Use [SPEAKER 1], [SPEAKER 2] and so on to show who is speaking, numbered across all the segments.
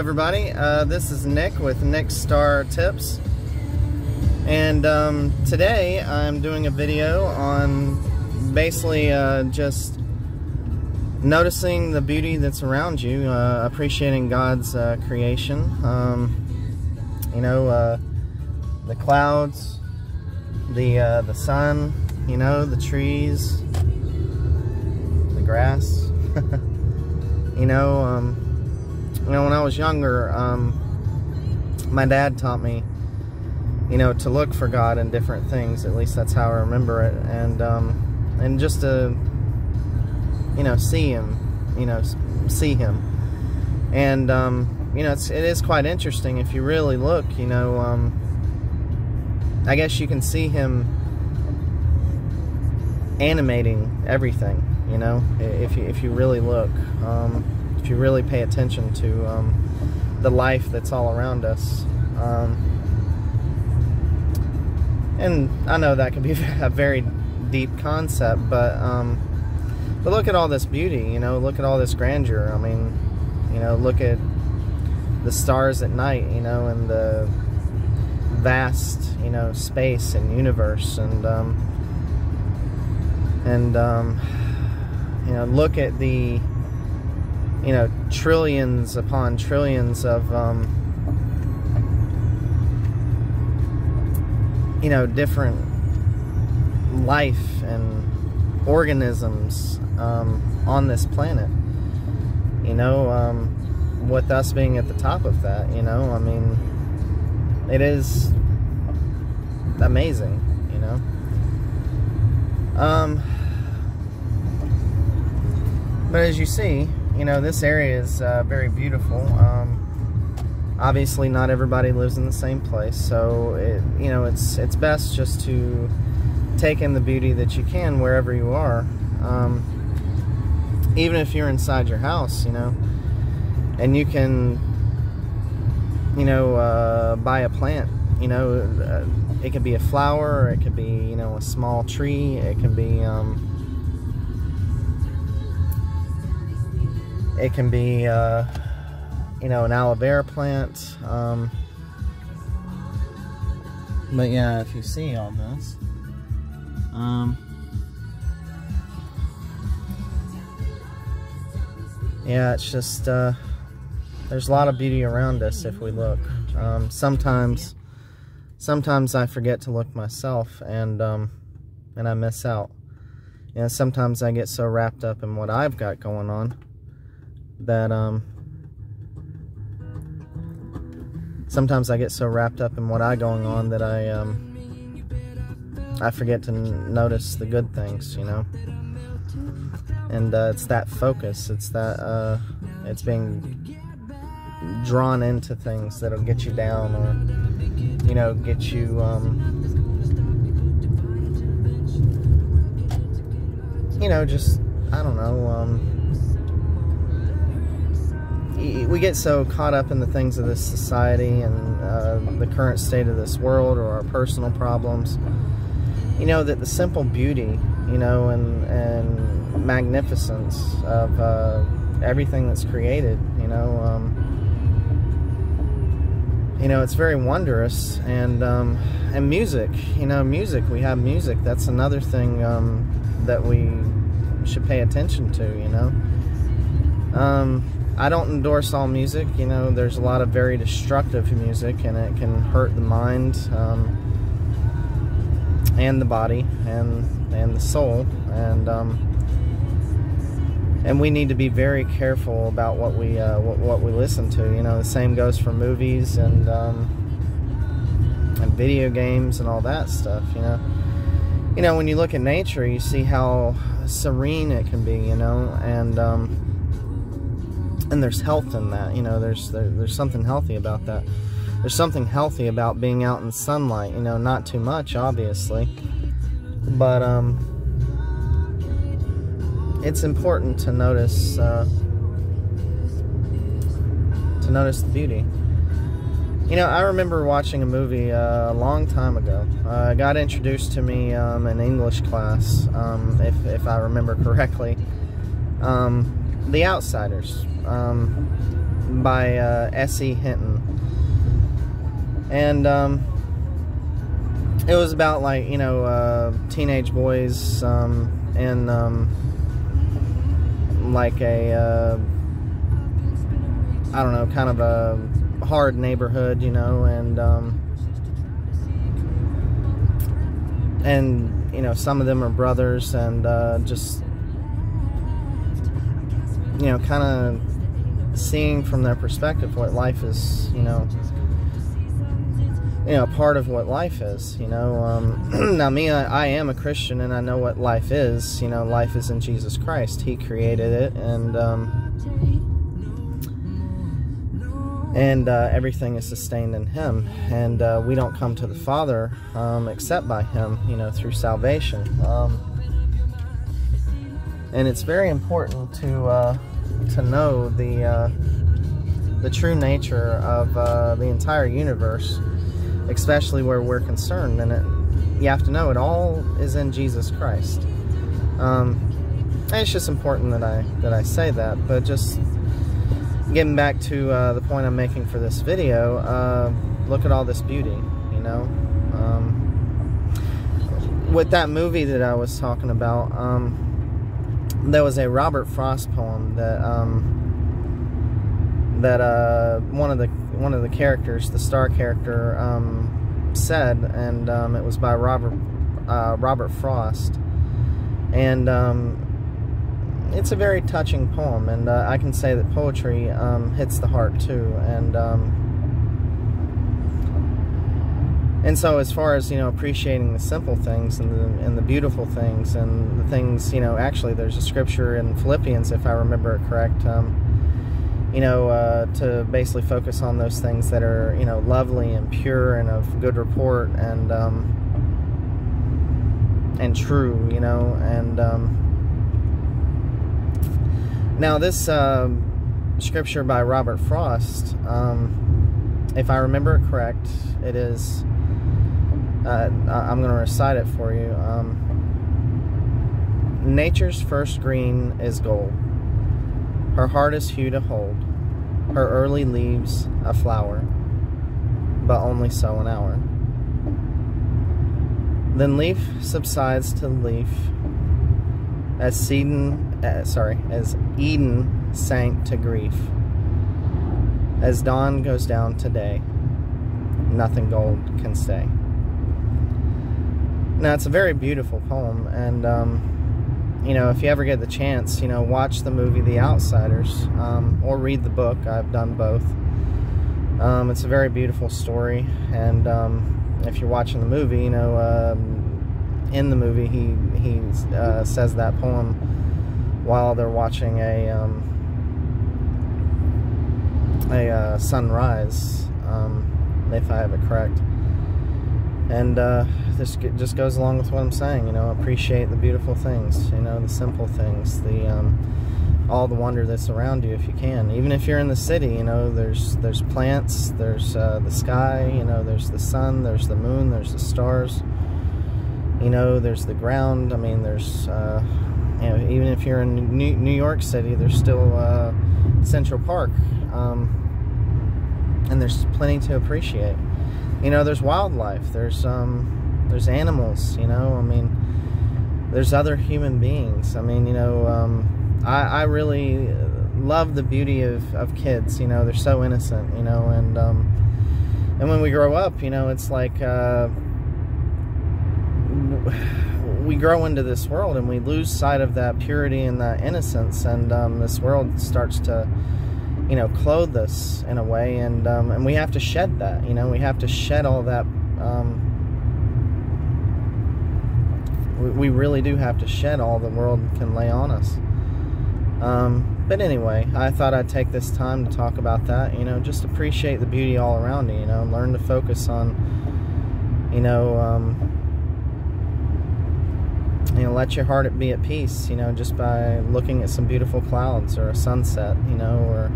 [SPEAKER 1] everybody, this is Nick with NickStar Tips, and today I'm doing a video on basically just noticing the beauty that's around you, appreciating God's creation. You know, the clouds, the sun, you know, the trees, the grass. You know, when I was younger, my dad taught me, you know, to look for God in different things. At least that's how I remember it, and just to, you know, see Him, and you know, it is quite interesting if you really look. You know, I guess you can see Him animating everything. You know, if you really look. If you really pay attention to the life that's all around us. And I know that can be a very deep concept, but look at all this beauty, you know, look at all this grandeur. I mean, you know, look at the stars at night, you know, and the vast, you know, space and universe, and you know, look at the, you know, trillions upon trillions of, you know, different life and organisms on this planet. You know, with us being at the top of that, you know, I mean, it is amazing, you know. But as you see, you know, this area is very beautiful. Obviously, not everybody lives in the same place, so you know, it's best just to take in the beauty that you can wherever you are. Even if you're inside your house, you know, and you can, you know, buy a plant. You know, it could be a flower, or it could be, you know, a small tree. It can be you know, an aloe vera plant. But yeah, if you see all this, yeah, it's just, there's a lot of beauty around us if we look. Sometimes I forget to look myself, and I miss out. You know, sometimes I get so wrapped up in what I've got going on that sometimes I get so wrapped up in what I going on that I forget to notice the good things, you know. And it's that focus, it's that it's being drawn into things that'll get you down, or, you know, get you you know, just, I don't know, we get so caught up in the things of this society and the current state of this world, or our personal problems, you know, that the simple beauty, you know, and magnificence of everything that's created, you know, it's very wondrous. And music, you know, we have music. That's another thing that we should pay attention to, you know. I don't endorse all music. You know, there's a lot of very destructive music, and it can hurt the mind, and the body, and the soul, and we need to be very careful about what we listen to. You know, the same goes for movies and video games and all that stuff. You know, when you look at nature, you see how serene it can be. You know, and there's health in that. You know, there's something healthy about that. There's something healthy about being out in sunlight. You know, not too much, obviously, but it's important to notice the beauty. You know, I remember watching a movie a long time ago. It got introduced to me in English class, if I remember correctly. The Outsiders. by S.E. Hinton. And it was about, like, you know, teenage boys in like a I don't know, kind of a hard neighborhood, you know, and you know, some of them are brothers, and just, you know, kind of seeing from their perspective what life is, you know, part of what life is, you know. Now me, I am a Christian, and I know what life is. You know, life is in Jesus Christ. He created it, and everything is sustained in Him, and we don't come to the Father except by Him, you know, through salvation. And it's very important to know the true nature of the entire universe, especially where we're concerned. And you have to know it all is in Jesus Christ. And it's just important that I say that. But just getting back to the point I'm making for this video, look at all this beauty, you know. With that movie that I was talking about, there was a Robert Frost poem that one of the characters, the star character, said, and it was by Robert Frost, and it's a very touching poem, and I can say that poetry hits the heart too, and so as far as, you know, appreciating the simple things and the beautiful things and the things, you know, actually there's a scripture in Philippians, if I remember it correct, you know, to basically focus on those things that are, you know, lovely and pure and of good report and true, you know. And now this scripture by Robert Frost, if I remember it correct, it is, I'm going to recite it for you. Nature's first green is gold. Her heart is hue to hold. Her early leaves a flower, but only so an hour. Then leaf subsides to leaf, as Eden sank to grief. As dawn goes down to day, nothing gold can stay. Now, it's a very beautiful poem, and you know, if you ever get the chance, you know, watch the movie The Outsiders, or read the book. I've done both. It's a very beautiful story, and if you're watching the movie, you know, in the movie he says that poem while they're watching a sunrise, if I have it correct. And this just goes along with what I'm saying, you know, appreciate the beautiful things, you know, the simple things, all the wonder that's around you if you can. Even if you're in the city, you know, there's plants, there's the sky, you know, there's the sun, there's the moon, there's the stars, you know, there's the ground. I mean, there's, you know, even if you're in New York City, there's still Central Park, and there's plenty to appreciate. You know, there's wildlife, there's animals, you know, I mean, there's other human beings. I mean, you know, I really love the beauty of kids, you know, they're so innocent, you know, and when we grow up, you know, it's like, we grow into this world and we lose sight of that purity and that innocence, and this world starts to, you know, clothe us in a way, and we have to shed that, you know, we have to shed all that, we really do have to shed all the world can lay on us. But anyway, I thought I'd take this time to talk about that, you know, just appreciate the beauty all around you, you know, learn to focus on, you know, let your heart be at peace, you know, just by looking at some beautiful clouds or a sunset, you know, or,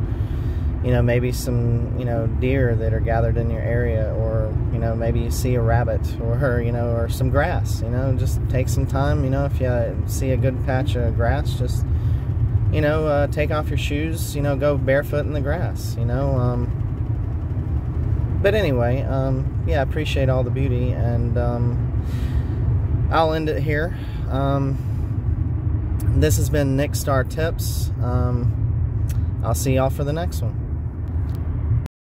[SPEAKER 1] you know, maybe some, you know, deer that are gathered in your area, or, you know, maybe you see a rabbit, or, you know, or some grass, you know, just take some time, you know, if you see a good patch of grass, just, you know, take off your shoes, you know, go barefoot in the grass, you know. But anyway, yeah, I appreciate all the beauty, and I'll end it here. This has been NickStar Tips. I'll see y'all for the next one.